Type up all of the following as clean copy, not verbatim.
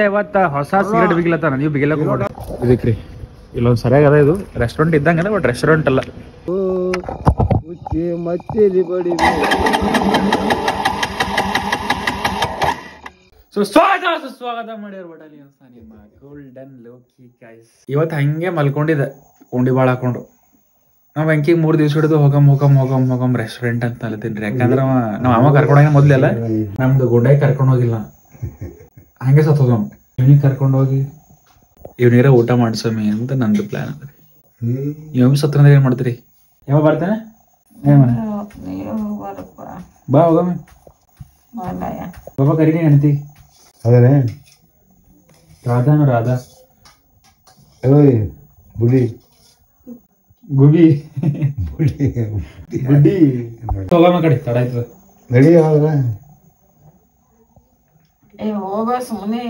ಇವತ್ತ ಹೊಸ ಸಿಗರೇಟ್ ಬಿಗಿಲತ್ತಾನ, ನೀವು ಬಿಗಿಲಕ್ ಇದಕ್ರಿ ಇಲ್ಲೊಂದು ಸರಿಯಾಗಿ ಅದ. ಇದು ರೆಸ್ಟೋರೆಂಟ್ ಇದ್ದಂಗ ಬಟ್ ರೆಸ್ಟೋರೆಂಟ್ ಅಲ್ಲ. ಸುಸ್ವಾಗತ ಮಾಡ್ಯಾರ ಬಡಲಿ ಅಂತ ನಿಮ್ಮ ಗೋಲ್ಡನ್ ಲೋಕಿ ಗೈಸ್. ಇವತ್ತು ಹಂಗೆ ಮಲ್ಕೊಂಡಿದ್ದೆ ಕೊಂಡಿ ಬಾಳ ಹಾಕೊಂಡು. ನಾವ್ ಬ್ಯಾಂಕಿಗೆ 3 ದಿವಸ ಹಿಡಿದು ಹೋಗಮ್ ರೆಸ್ಟೋರೆಂಟ್ ಅಂತ ಅಲ್ಲತೀನಿ. ಯಾಕಂದ್ರ ನಾವ್ ಅಮ್ಮ ಕರ್ಕೊಂಡೋಗಿ ಮೊದ್ಲೆಲ್ಲ ನಮ್ದು ಗುಂಡಾಗಿ ಕರ್ಕೊಂಡ್ ಹೋಗಿಲ್ಲ, ಹಂಗೆ ಸತ್ತೋದ. ಇವ್ನಿಗೆ ಕರ್ಕೊಂಡ್ ಹೋಗಿ ಇವ್ನಿರ ಊಟ ಮಾಡ್ಸಮಿ ಅಂತ ನಂದು ಪ್ಲಾನ್ ಅದ. ಇವ್ ಸತ್ತಂದ್ರೆ ಏನ್ ಮಾಡ್ತೀರಿ? ಯಾವ ಬರ್ತಾನೆ ಬಾ ಹೋಗಮ್ಮಿ. ಬಾಬಾ ಕರೀನಿ ಹೆಣ್ತಿ ರಾಧಾ ಬುಡಿ ಗುಬಿ ಗುಡ್ಡಿ ಹೋಗಮ್ಮ ಕಡೆ ತಡ ಆಯ್ತದ ನಡಿ. ಹೋಗ ಸುಮ್ಮನೆ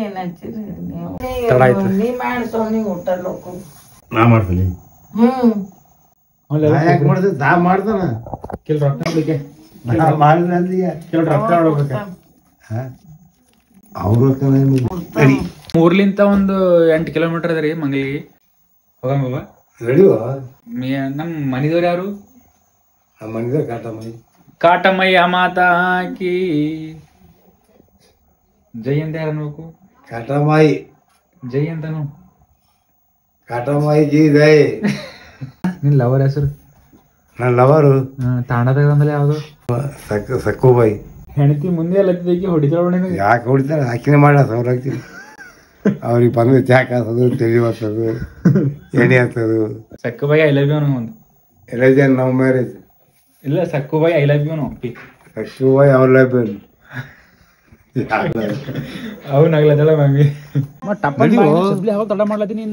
ತಡ ಆಯ್ತು. ನಾ ಮಾಡ್ತೀನಿ ಮಾಡ್ತಾನ ಕೆಲ್ ರೊಕ್ಕ ನೋಡ್ಲಿಕ್ಕೆ ಕೆಲ್ ರೊಕ್ಕ ನೋಡ್ಬೇಕ. ಊರ್ಲಿಂತ ಒಂದು 8 ಕಿಲೋಮೀಟರ್ ಅದ ರೀ ಮಂಗಲಿಗೆ. ಹೋಗಮ್ಮ ಬಾಬಾ ನಡಿವ. ನಮ್ ಮನಿದವ್ರು ಯಾರು? ನಮ್ಮ ಮನಿದವ್ರು ಕಾಟಮಯ್ಯ. ಕಾಟಮಯ್ಯ ಮಾತಾ ಕಿ ಜೈ ಅಂತ ಯಾರು ಅನ್ಬೇಕು? ಕಾಟಮಾಯಿ ಜೈ ಅಂತನು. ಕಾಟಮಾಯಿ ಜಿ ಜೈ. ನಿನ್ ಲವರ್ ಹೆಸರು? ನನ್ನ ಲವರು ತಾಂಡದಾಗ ಬಂದಲ್ಲ ಯಾವ್ದು? ಸಕ್ಕುಬಾಯಿ. ಹೆಣತಿ ಮುಂದೆ ಎಲ್ಲ ಹೊಡಿತಾಳ. ಯಾಕೆ ಹೊಡಿತಾಳೆ? ಹಾಕಿನೇ ಮಾಡ ಸೌರ ಹಾಕ್ತೀನಿ. ಅವ್ರಿಗೆ ಬಂದು ಚಾಕ್ ಹಾಕೋದು, ತೆಳಿ ಹಾಕೋದು, ಎಣ್ಣೆ ಹಾಕೋದು. ಸಕ್ಕುಬಾಯಿ ಐ ಲವ್ ಯು ಒಂದು ಎಲ್ಲ ಜನ ನಾವು ಮ್ಯಾರೇಜ್ ಇಲ್ಲ. Sakkubai I love you Sakkubai ಅವ್ರ ಲೈಫ್ ಅವು ನಗ್ಲತ್ತಲ್ಲ ಮಮ್ಮಿ. ಯಾವಾಗ ತಡ ಮಾಡ್ಲತ್ತೀನಿ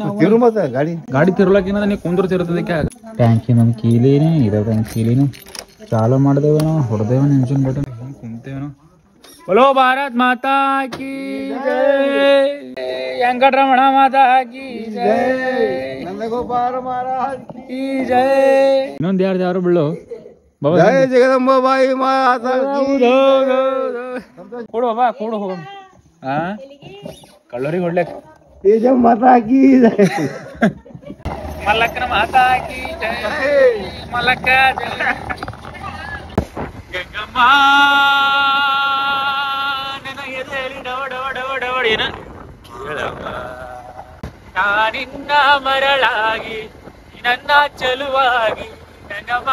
ಗಾಡಿ ತಿರ್ಲಾಕಿನ ನೀವು ಕುಂದಿರ್ತಿರ್ತದಕ್ಕೆ. ಟ್ಯಾಂಕಿ ನಮ್ ಕೀಲಿನೇ ಇದಾವ. ಟ್ಯಾಂಕ್ ಕೀಲಿನ ಚಾಲು ಮಾಡ್ದೇವೇನೋ, ಹೊಡೆದೇವನ ಇಂಜಿನ್ ಬಟನ್ ಕುಂತೇವನೋ. बोलो भारत माता की जय, वेंकटरमण माता की जय, नंदगोपाल महाराज की जय. ಇನ್ನೊಂದು ಯಾರು ಬಿಡು ಜಯ ಜಗದಂಬಾಯಿ ಮಾತಾ ಕೊಡು ಬಾಬಾ ಕೊಡು ಹೋಗ. ಕಳ್ಳರಿಗೆ ಹೊಡ್ಲಕ್ ಮಾತಾ ಕಿ ಜಯ, ಮಲ್ಲಕ್ಕನ ಮಾತಾ ಕಿ ಜಯ, ಮಲ್ಲಕ್ಕ ಗಂಗಮ್ಮ ನಾನಿನ್ನ ಮರಳಾಗಿ ನನ್ನ ಚೆಲುವಾಗಿ ಗಂಗಮ್ಮ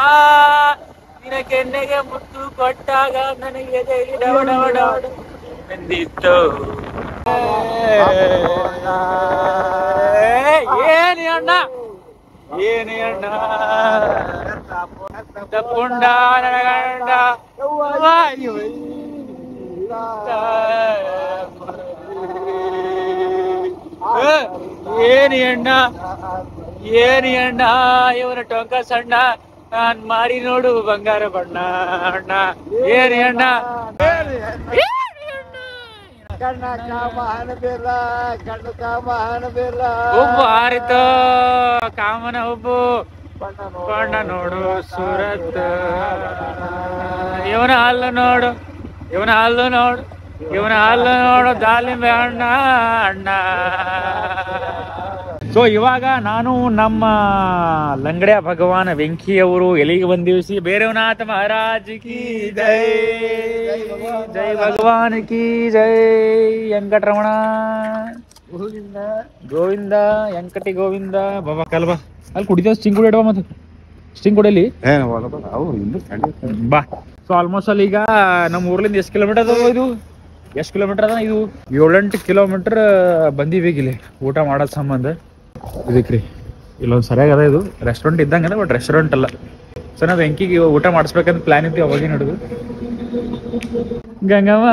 ನಿನ ಕೆನ್ನೆಗೆ ಮುತ್ತು ಕೊಟ್ಟಾಗ ನನಗೆ ಎಂದಿತ್ತು. ಏನಿ ಅಣ್ಣ ಏನಿ ಅಣ್ಣ ತಪ್ಪುಂಡ ನನಗಂಡ ಏನಿ ಅಣ್ಣ ಏನಿ ಅಣ್ಣ ಇವನ ಟೊಂಕ ಸಣ್ಣ ನಾನ್ ಮಾರಿ ನೋಡು ಬಂಗಾರ ಬಣ್ಣ ಅಣ್ಣ. ಏನಿ ಅಣ್ಣ ಉಬ್ಬು ಹಾರಿತು ಕಾಮನ ಉಬ್ಬು ಬಣ್ಣ ನೋಡು ಸೂರತ್. ಇವನ ಹಾಲು ನೋಡು ಇವನ ಹಾಲು ನೋಡು ಇವನ ಹಾಲು ನೋಡು ದಾಳಿಂಬೆ ಅಣ್ಣ ಅಣ್ಣ. ಸೊ ಇವಾಗ ನಾನು ನಮ್ಮ ಲಂಗಡ್ಯ ಭಗವಾನ್ ವೆಂಕಿಯವರು ಎಲ್ಲಿಗೆ ಬಂದಿವಿಸಿ ಬೇರೆವನಾಥ ಮಹಾರಾಜ್ ಕಿ ಜೈ, ಜೈ ಭಗವಾನ್ ಕಿ ಜೈ, ವೆಂಕಟರಮಣ ಗೋವಿಂದ ವೆಂಕಟಿ ಗೋವಿಂದ. ಬಾಬಾ ಕಲ್ಬಾ ಅಲ್ಲಿ ಕುಡಿತೇವೆ ಸ್ಟಿಂಗ್ ಕುಡಿ ಇಡುವ. ಮತ್ತೆ ಸ್ಟಿಂಗ್ ಕುಡಿಯಲಿ ಬಾ. ಸೊ ಆಲ್ಮೋಸ್ಟ್ ಅಲ್ಲಿ ಈಗ ನಮ್ಮ ಊರ್ಲಿಂದ ಎಷ್ಟು ಕಿಲೋಮೀಟರ್ ಅದ ಇದು? ಎಷ್ಟು ಕಿಲೋಮೀಟರ್ ಅದ ಇದು? 7-8 ಕಿಲೋಮೀಟರ್ ಬಂದಿವಿ ಇಲ್ಲಿ ಊಟ ಮಾಡೋದ್ ಸಂಬಂಧ. ಇದಕ್ರಿ ಇಲ್ಲೊಂದು ಸರಿಯಾಗಿ ಅದ. ಇದು ರೆಸ್ಟೋರೆಂಟ್ ಇದ್ದಂಗ ಬಟ್ ರೆಸ್ಟೋರೆಂಟ್ ಅಲ್ಲ. ಸೊ ನಾವ್ ವೆಂಕಿಗೆ ಊಟ ಮಾಡಿಸ್ಬೇಕಂತ ಪ್ಲಾನ್ ಇತ್ತು ಅವಾಗಿನ ಹಿಡಿದು. ಗಂಗಮ್ಮ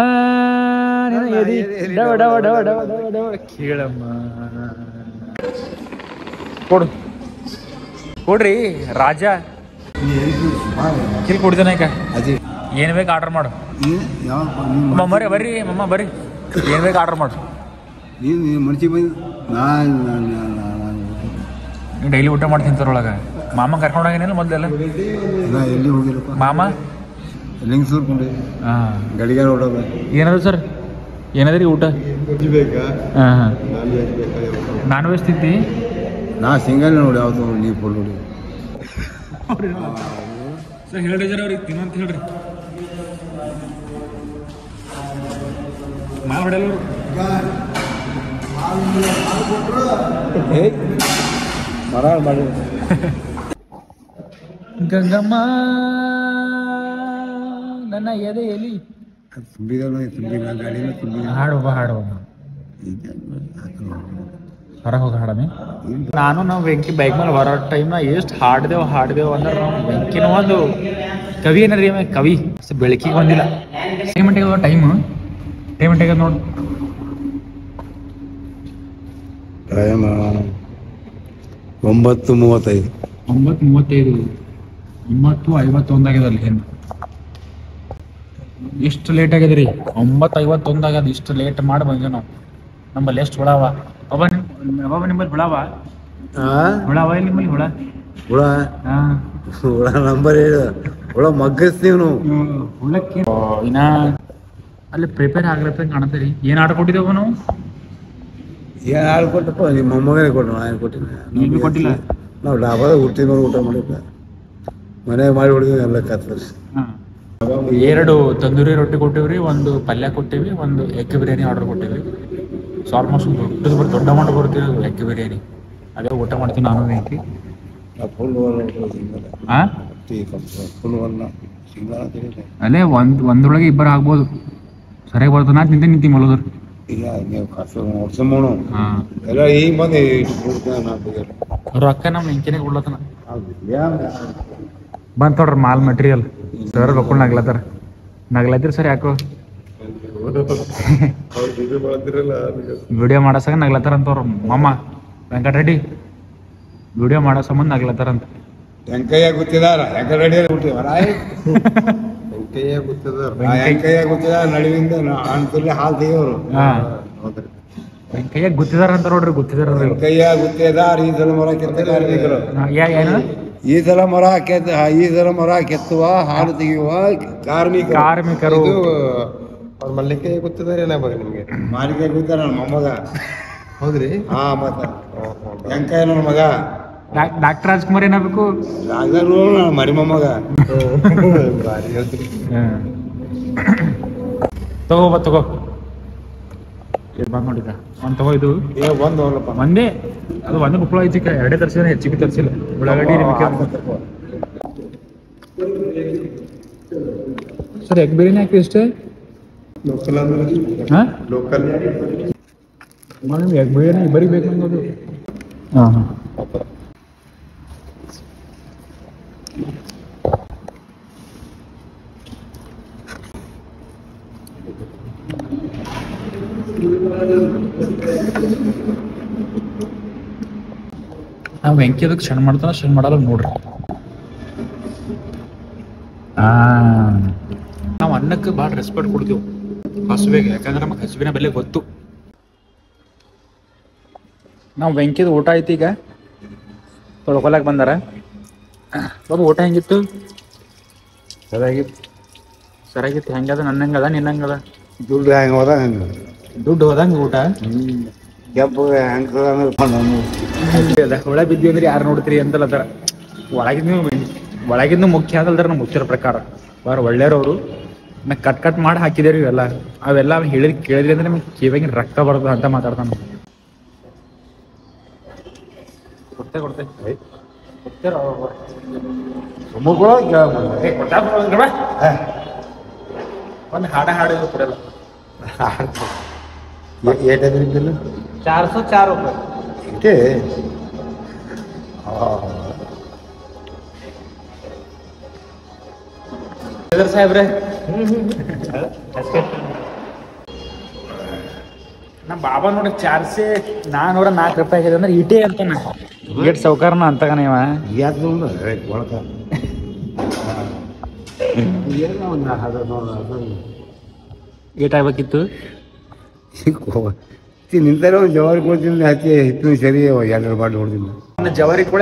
ಕೇಳಮ್ಮ ಕೊಡು ಕೊಡ್ರಿ ರಾಜ ಕಿಲ್ ಕೊಡ್ತೇನೆ. ಏನ್ ಬೇಕು ಆರ್ಡರ್ ಮಾಡು. ಮಮ್ಮರಿ ಬರ್ರಿ ಮಮ್ಮ ಬರ್ರಿ, ಏನ್ ಬೇಕು ಆರ್ಡರ್ ಮಾಡು. ಡೈಲಿ ಊಟ ಮಾಡಿ ತಿಂತಾರೊಳಗ. ಮಾಮ ಕರ್ಕೊಂಡೋಗೇನಿಲ್ಲ ಮೊದಲೆಲ್ಲ? ಎಲ್ಲಿ ಹೋಗಿಲ್ಲಪ್ಪ ಮಾಮ ಲಿಂಗ್ಸೂರ್ ಕುಂಡಿ ಹಾಂ ಗಡಿಗೆ ನೋಡೋದು ಏನದ ಸರ್ ಏನದ್ರಿ ಊಟ ವೆಜ್ ಬೇಕಾ ಹಾಂ ಹಾಂ ನಾನ್ ವೆಜ್ ಬೇಕಾ ನಾನ್ ವೆಜ್ ತಿಂತಿ ನಾ ಸಿಂಗಲ್ ನೋಡಿ ಯಾವ್ದು ನೀವು ಫುಲ್ ನೋಡಿ ಸರ್ ಹೇಳ್ರಿ ಜರ ಅವ್ರಿಗೆ ತಿನ್ನಂತ ಹೇಳ್ರಿ ಮಾಲ್ ಹೊಡೆಯಲ್ಲ ಮರ ಮಾಡಿ ಗಂಗಮ್ಮ ನನ್ನ ಎದೆ ಎಲಿ ತುಂಬಿದಳು ತುಂಬಿಲ್ಲ ಗಾಡಿನ ತುಂಬಿಲ್ಲ ಹಾಡು ಹಾಡು ಹೊರ ಹೋಗಿ ಹಾಡಮಿ ನಾನು ನಾವು ವೆಂಕಿ ಬೈಕ್ ಮೇಲೆ ಹೊರ ಟೈಮ್ನ ಎಷ್ಟು ಹಾಡ್ದೇವು ಅಂದ್ರೆ ನಾವು ವೆಂಕಿನ ಒಂದು ಕವಿ ಏನಾರಿ ಕವಿ ಬೆಳಕಿಗೆ ಬಂದಿಲ್ಲ ಟೈಮ್ ಟೈಮ್ ನೋಡು ಟೈಮ್ 9:35 9:35 9:51 ಆಗ್ಯದ ಅಲ್ಲಿ ಏನು ಇಷ್ಟು ಲೇಟ್ ಆಗ್ಯದ ರೀ 9:51 ಆಗ್ಯದ ಇಷ್ಟು ಲೇಟ್ ಮಾಡಿ ಬಂದೇವು ನಾವು ನಮ್ಮಲ್ಲಿ ಎಷ್ಟು ಹುಳವ ಅವ ನಿಮ್ಮಲ್ಲಿ ಹುಳವ ಇಲ್ಲಿ ನಿಮ್ಮಲ್ಲಿ ಹುಳ ಹುಳ ಹಾಂ ಹುಳ ನಂಬರ್ ಹೇಳು ಹುಳ ಮಗ್ಗಿಸ್ತೀವಿ ನಾವು ಹುಳಕ್ಕೆ ಇನ್ನ ಅಲ್ಲಿ ಪ್ರಿಪೇರ್ ಆಗ್ಲತ್ತ ಕಾಣತ್ತೀರಿ ಏನು ಆರ್ಡರ್ ಕೊಟ್ಟಿದ್ದೇವೆ ನಾವು ಏನು ಹಾಳು ಕೊಟ್ಟಪ್ಪ ನಿಮ್ಮ ಮೊಮ್ಮಗನೇ ಕೊಟ್ಟು ನಾನು ಕೊಟ್ಟಿಲ್ಲ ನೀವು ಕೊಟ್ಟಿಲ್ಲ ನಾವು ಡಾಬಾದಾಗ ಹುಟ್ಟಿ ಮೇಲೆ ಊಟ ಮಾಡಿಲ್ಲ ಮನೆಗೆ ಮಾಡಿ ಹೊಡಿದ್ವಿ ಎಲ್ಲ ಕತ್ತರಿ ಹಾಂ 2 ತಂದೂರಿ ರೊಟ್ಟಿ ಕೊಟ್ಟಿವ್ರಿ, ಒಂದು ಪಲ್ಯ ಕೊಟ್ಟಿವಿ, ಒಂದು ಎಗ್ ಬಿರಿಯಾನಿ ಆರ್ಡರ್ ಕೊಟ್ಟಿವಿ. ಸೊ ಆಲ್ಮೋಸ್ಟ್ ದೊಡ್ಡ ಅಮೌಂಟ್ ಬರ್ತೀವಿ ಎಗ್ ಬಿರಿಯಾನಿ. ಅದೇ ಊಟ ಮಾಡ್ತೀವಿ ನಾನು ವೆಂಕಿ. ಹಾಂ ಅಲ್ಲೇ ಒಂದ್ರೊಳಗೆ ಇಬ್ಬರು ಆಗ್ಬೋದು. ಸರಿಯಾಗಿ ಬರ್ತಾನ ಅಂತ ನಿಂತಿ ಮಲೋದ್ರ. ರೊಕ್ಕ ನಮ್ಮ ವೆಂಕಿನೇ ಕೊಡ್ಲತ್ತನ ಬಂತ ನೋಡ್ರಿ ಮಾಲ್ ಮೆಟೀರಿಯಲ್. ಸರ್ ಬಕ್ಕೊಂಡು ನಗ್ಲತ್ತೀರಿ ಸರ್ ಯಾಕೋ ವಿಡಿಯೋ ಮಾಡಸಾಗ ನಗ್ಲತ್ತಾರ ಅಂತವ್ರ ಮಮ್ಮ ವೆಂಕಟರೆಡ್ಡಿ. ವಿಡಿಯೋ ಮಾಡೋ ಸಂಬಂಧ ನಗ್ಲತ್ತಾರಂತ. ವೆಂಕಯ್ಯ ಗೊತ್ತಿದಾರ ನಡುವಿಂದ ಹಾಲು ತೆಗಿಯೋರು. ವೆಂಕಯ್ಯ ಗುತ್ತಿದಾರ ಅಂತ ನೋಡ್ರಿ. ಗುತ್ತಿದಾರ ವೆಂಕಯ್ಯ ಗುತ್ತಿದಾರ. ಈ ಸಲ ಮರ ಕೆತ್ತ ಕಾರ್ಮಿಕರು. ಏನು ಈ ಸಲ ಮರ ಕೆತ್ತುವ ಹಾಲು ತೆಗೆಯುವ ಕಾರ್ಮಿಕರು. ಮಲ್ಲಿಕೆ ಗೊತ್ತಿದ್ದಾರೆ ನಿಮ್ಗೆ? ಮಾಲಿಕೆ ಗೊತ್ತಾರ ನನ್ನ ಮೊಮ್ಮಗ. ಹೌದ್ರಿ? ಹಾ ಮತ್ತ ವೆಂಕಯ್ಯ ನನ್ನ ಮಗ. ಡಾಕ್ಟರ್ ರಾಜ್ಕುಮಾರ್ ಏನಾಗಬೇಕು? ಮರಿ ಮೊಮ್ಮಗ. ತಗೋ ಬಂದ್ ನೋಡಿದ ಒಂದ್ ತಗೋ. ಇದು ಒಂದೇ ಅದು ಒಂದು ಬುಕ್ಳ ಐತಿ. ಎರಡೇ ತರ್ಸಿದ, ಹೆಚ್ಚಿಗೆ ತರ್ಸಿಲ್ಲ. ಉಳ್ಳಾಗಡ್ಡಿ ಸರ್ ಎಗ್ ಬಿರಿಯಾನಿ ಹಾಕಿ ಇಷ್ಟೇ. ಹಾಂ ಲೋಕಲ್ ನಿಮ್ಗೆ ಎಗ್ ಬಿರಿಯಾನಿ ಬರೀ ಬೇಕು ಅನ್ನೋದು. ಹಾಂ ಹಾಂ ನಾವು ವೆಂಕಿ ಅದಕ್ಕೆ ಸಣ್ಣ ಮಾಡ್ತಾನ ಸಣ್ಣ ಮಾಡಲ್ಲ ನೋಡ್ರಿ. ನಾವು ಅನ್ನಕ್ಕೆ ಭಾಳ ರೆಸ್ಪೆಕ್ಟ್ ಕೊಡ್ತೀವಿ ಹಸುವಿಗೆ. ಯಾಕಂದ್ರೆ ನಮಗೆ ಹಸುವಿನ ಬೆಲೆ ಗೊತ್ತು. ನಾವು ವೆಂಕಿದ ಊಟ ಐತಿ. ಈಗ ತೊಳ್ಕೊಳಕ್ ಬಂದಾರ. ಬಾಬು ಊಟ ಹೆಂಗಿತ್ತು? ಸರಿಯಾಗಿತ್ತು. ಹೆಂಗದ? ನನ್ನ ಹೆಂಗದ ನಿನ್ನ ಹೆಂಗದ? ದುಡ್ಡು ಹೆಂಗ ಹೋದ ಹಂಗ ದುಡ್ಡು ಹೋದಂಗೆ ಊಟ. ಕೆಂಪು ಹೆಂಗ ಹುಳ ಬಿದ್ದಿ ಅಂದ್ರೆ ಯಾರು ನೋಡ್ತೀರಿ ಅಂತಲ್ಲ. ಅದರ ಒಳಗಿಂದ ಮುಖ್ಯ ಅದಲ್ದಾರ ನಮ್ಮ ಮುಖ್ಯರ ಪ್ರಕಾರ ಬಾರ ಒಳ್ಳೆಯವ್ರವ್ರು. ನಾ ಕಟ್ ಮಾಡಿ ಹಾಕಿದೇರಿ ಇವೆಲ್ಲ. ಅವೆಲ್ಲ ಕೇಳಿದ್ರಿ ಅಂದ್ರೆ ನಮಗೆ ಕಿವಿಯಾಗಿನ ರಕ್ತ ಬರ್ತದ ಅಂತ ಮಾತಾಡ್ತಾನ. ಕೊಡ್ತೆ ಒಂದು ಹಾಡು ಕೊಡಲ್ಲ. 404 ರೂಪಾಯಿ ಸಾಹೇಬ್ರೆ. ನಮ್ಮ ಬಾಬಾ ನೋಡಿ 404 ರೂಪಾಯಿ ಆಗಿದೆ ಅಂದ್ರೆ ಇಟೇ ಅಂತಾನ. ಏಟ್ ಸೌಕಾರನ ಅಂತಗ ನೀವ ಏಟ್ ಆಗ್ಬೇಕಿತ್ತು. ನಿಂತಾರ ಒಂದು ಜವಾರಿ ಕೊಡ್ತೀನಿ ಹಚ್ಚಿ ಹಿತ್ತಿನ ಸರಿ 2 ಮಾಡಿ ನೋಡ್ತೀನಿ. ಜವಾರಿ ಕೂಡ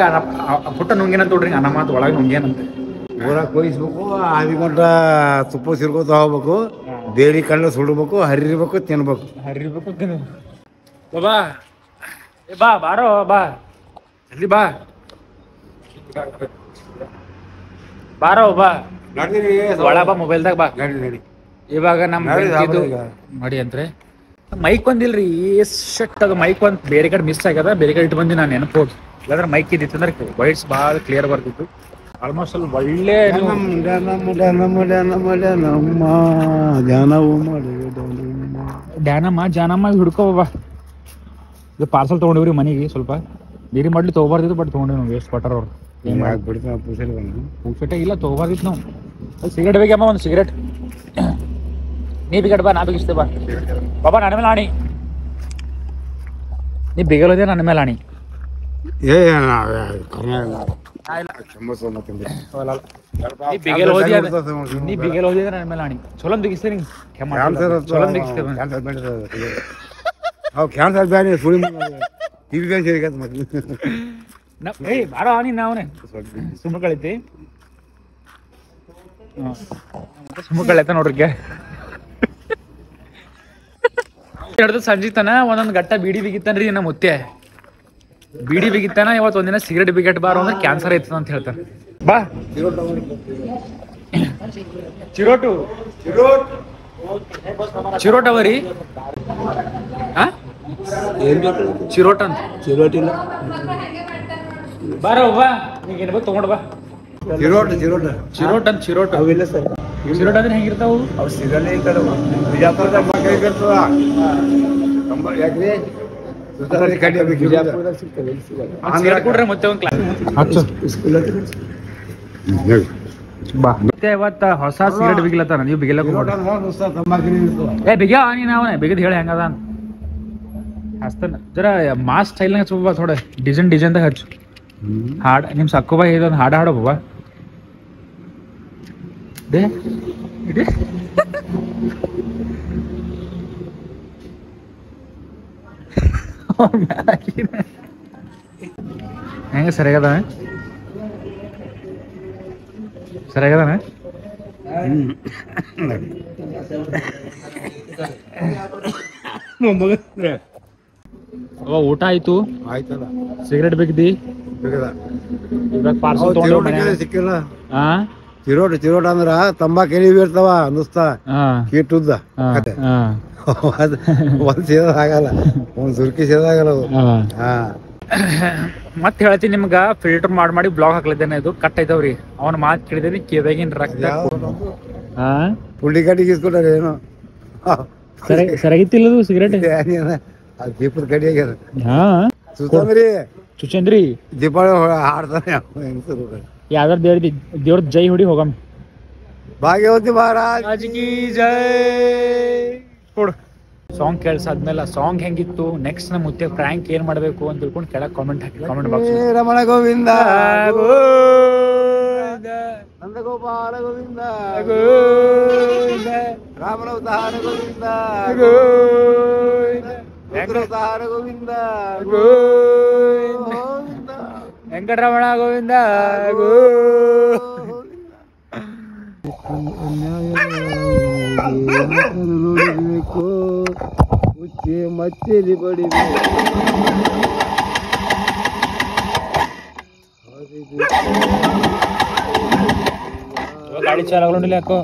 ಪುಟ್ಟ ನುಂಗೇನಂತ ನೋಡ್ರಿ. ಅನ್ನ ಮಾತು ಒಳಗೆ ನುಂಗೇನಂತ ಊರಾಗ ಕೊಯ್ಸ್ಬೇಕು ಆದಿಗೊಂಡ ತುಪ್ಪ ಸಿರ್ಕೋತ ಹೋಗ್ಬೇಕು ದೇವ್ರಿಗೆ ಕಣ್ಣು ಸುಡ್ಬೇಕು ಹರಿರ್ಬೇಕು ತಿನ್ಬೇಕು. ಹರಿಬೇಕು ಬಾ ಏ ಬಾ ಬಾರೋ ಬಾ ಅಲ್ಲಿ ಬಾ ಬಾರೋ ಬಾ ಒಳ ಬಾ ಮೊಬೈಲ್ದಾಗ ಬಾ. ನಡಿ ಇವಾಗ ನಮ್ ಮಾಡಿ ಅಂದ್ರೆ ಮೈಕ್ ಒಂದಿಲ್ರಿ ಶಟ್ ಅದು ಮೈಕ್ ಒಂದ್ ಬೇರೆ ಕಡೆ ಮಿಸ್ ಆಗ್ಯದ, ಬೇರೆ ಕಡೆ ಇಟ್ಟು ಬಂದಿ ನಾನು ನೆನಪು. ಇಲ್ಲಾಂದ್ರೆ ಮೈಕ್ ಇದ್ದಿತ್ತು ಅಂದ್ರೆ ವಾಯ್ಸ್ ಭಾಳ ಕ್ಲಿಯರ್ ಬರ್ತಿತ್ತು. ಆಲ್ಮೋಸ್ಟ್ ಅಲ್ಲಿ ಒಳ್ಳೆ ಧ್ಯಾನಮ್ಮ ಜಾನಮ್ಮ ಹಿಡ್ಕೋ ಬಾ. ಇದು ಪಾರ್ಸಲ್ ತೊಗೊಂಡಿವ್ರಿ ಮನೆಗೆ, ಸ್ವಲ್ಪ ನೀರಿ ಮಾಡ್ಲಿ ತೊಗೊಬಾರ್ದಿತ್ತು, ಬಟ್ ತೊಗೊಂಡಿವಿ ನಾವು ವೇಸ್ಟ್ ವಾಟರ್ ಅವ್ರು. ಪೂಸೆಟೆ ಇಲ್ಲ ತೊಗೊಬಾರ್ದಿತ್ತು ನಾವು. ಸಿಗರೇಟ್ ಬೇಕಮ್ಮ, ಒಂದು ಸಿಗರೇಟ್. ನೀ ಬಿಗಡ್ ಬಾ, ನಾ ಬಿಗಿಸ್ತೇ ಬಾ. ಬಾಬಾ ನನ್ನ ಮೇಲೆ ಆಣಿ, ನೀ ಬಿಗಲೋದೇ ನನ್ನ ಮೇಲೆ ಆಣಿ. ನೀ ಬಿಗಲ್ ಹೋದಿದ್ರೆ ನನ್ನ ಮೇಲೆ ಆಣಿ. ಚಲೋ ಬಿಗಿಸ್ತೇ ನಿಂಗೆ ಚಲೋ ಬಿಗಿಸ್ತೇ. ಏಯ್ ಬಾರೋ ಆಣಿ ನಾವನೇ ಸುಮ್ಮ ಕಳಿತಿ ಸುಮ್ಮ ಕಳೈತ ನೋಡ್ರಿ. ಹಿಡ್ದು ಸಂಜೆ ತನ ಒಂದೊಂದು ಗಟ್ಟ ಬೀಡಿ ಬಿಗಿತಾನ್ರಿ ನಮ್ಮ ಮುತ್ತೆ. ಬೀಡಿ ಬಿಗಿತಾನ ಇವತ್ತು ಒಂದಿನ ಸಿಗರೇಟ್ ಬಿಗಟ್ ಬಾರೋ ಅಂದ್ರೆ ಕ್ಯಾನ್ಸರ್ ಐತದ ಅಂತ ಹೇಳ್ತಾರೆ. ಬಾ ಚಿರೋಟು ಚಿರೋಟ್ ಅವರಿ ಚಿರೋಟ್ ಅಂತ ಚಿರೋಟಿಲ್ಲ ಬಾರೋ ಬಾ, ಈಗ ಏನ್ಬೇಕು ತಗೊಂಡ್ ಬಾ. ಚಿರೋಟ್ ಚಿರೋಟ್ ಅಂತ ಚಿರೋಟ್ ಅವಿಲ್ಲ ಸರ್. ಚಿರೋಟ್ ಅಂದ್ರೆ ಹೆಂಗಿರ್ತಾವು? ಅವು ಸಿಗಲ್ಲೇ ಈ ಕಡೆ ಬಿಜಾಪುರದಾಗ ಮಕ್ಕಳು ಬರ್ತದ. ಯಾಕ್ರಿ ಕೊಡ್ರೆ ಮತ್ತೆ ಒಂದ್ ಕ್ಲಾಸ್ ಬಾ. ಮತ್ತೆ ಇವತ್ತ ಹೊಸ ಸಿಗರೇಟ್ ಬಿಗ್ಲತ್ತಾನ, ನೀವು ಬಿಗಿಲಕ್ ಏ ಬಿಗ್ಯಾವ ನೀನ್ ಅವನೇ ಬಿಗದ್ ಹೇಳಿ ಹೆಂಗದ ಅಂತ ಹಚ್ತಾನ. ಜರ ಮಾಸ್ ಸ್ಟೈಲ್ನಾಗ ಹಚ್ಚ ಥೋಡೆ ಡಿಸೈನ್ದಾಗ ಹಚ್ಚು. ಹಾಡ್ ನಿಮ್ ಸಕ್ಕು ಬಾಯಿ ಇದೊಂದು ಹಾಡ ಹಾಡೋ ಬಾಬಾ. ಹೆಂಗ ಸರಿಯಾಗದಾನೆ ಸರಿಯಾಗದಾನೆ. ಊಟ ಆಯ್ತು, ಆಯ್ತಲ್ಲ ಸಿಗರೇಟ್ ಬೇಕಿದ್ದಿ, ಇವಾಗ ಪಾರ್ಸಲ್ ತಗೊಂಡು ಸಿಕ್ಕಿಲ್ಲ. ಹಾ ಚಿರೋಟ್ ಅಂದ್ರ ತಂಬಾಕ್ ಎಳಿ ಇರ್ತಾವ ಅನ್ನಿಸ್ತಾ ಕೀಟುದ್ದ ಒಂದ್ ಸೇದಾಗಲ್ಲ, ಒಂದ್ ಸುರ್ಕಿ ಸೇದಾಗಲ್ಲ ಅದು. ಮತ್ ಹೇಳ್ತೀನಿ ನಿಮ್ಗ, ಫಿಲ್ಟರ್ ಮಾಡಿ ಬ್ಲಾಗ್ ಹಾಕ್ಲಿದ್ದೇನೆ. ಇದು ಕಟ್ ಐತವ್ರಿ, ಅವನ ಮಾತ್ ಕೇಳಿದೇನಿ ಕಿವಿಯಾಗಿನ್ ರಕ್ತ ಪುಂಡಿ ಕಟ್ಟಿಗೆ ಇಸ್ಕೊಟ್ಟಾರ ಏನೋ ಸರಿಯಾಗಿತ್ತಿಲ್ಲದು ಸಿಗರೇಟ್. ದೀಪದ ಕಡಿ ಆಗ್ಯದ. ಹಾ ಚುಚಂದ್ರಿ ದೀಪಾವಳಿ ಹಾಡ್ತಾನೆ ಯಾವ್ದಾರ ದೇವ್ರ ಜೈ ಹೊಡಿ ಹೋಗಮ್. ಭಾಗ್ಯವತಿ ಮಹಾರಾಜ್ ಜೈ ಕೊಡು. ಸಾಂಗ್ ಕೇಳ್ಸಾದ್ಮೇಲೆ ಸಾಂಗ್ ಹೆಂಗಿತ್ತು, ನೆಕ್ಸ್ಟ್ ನಮ್ಮ ಮುತ್ತೆ ಫ್ರ್ಯಾಂಕ್ ಏನ್ ಮಾಡ್ಬೇಕು ಅಂತ ತಿಳ್ಕೊಂಡು ಕೆಳಗೆ ಕಾಮೆಂಟ್ ಹಾಕಿ. ಕಾಮೆಂಟ್ ಬಾಕ್ಸ್ ರಮಣ ಗೋವಿಂದ ನಂದಗೋಪಾಲ ಗೋವಿಂದ ರಾಮನವತಾರ ಗೋವಿಂದ ವೆಂಕಟರಮಣ ಗೋವಿಂದ ವೆಂಕಟರಮಣ ಗೋವಿಂದ ನೋಡಬೇಕು ಮುಚ್ಚೆ ಮಚ್ಚೆಲಿ ಬಡಿಬೇಕು. ಗಾಡಿ ಚಾಲಾಗಲಿಲ್ಲ ಯಾಕೋ.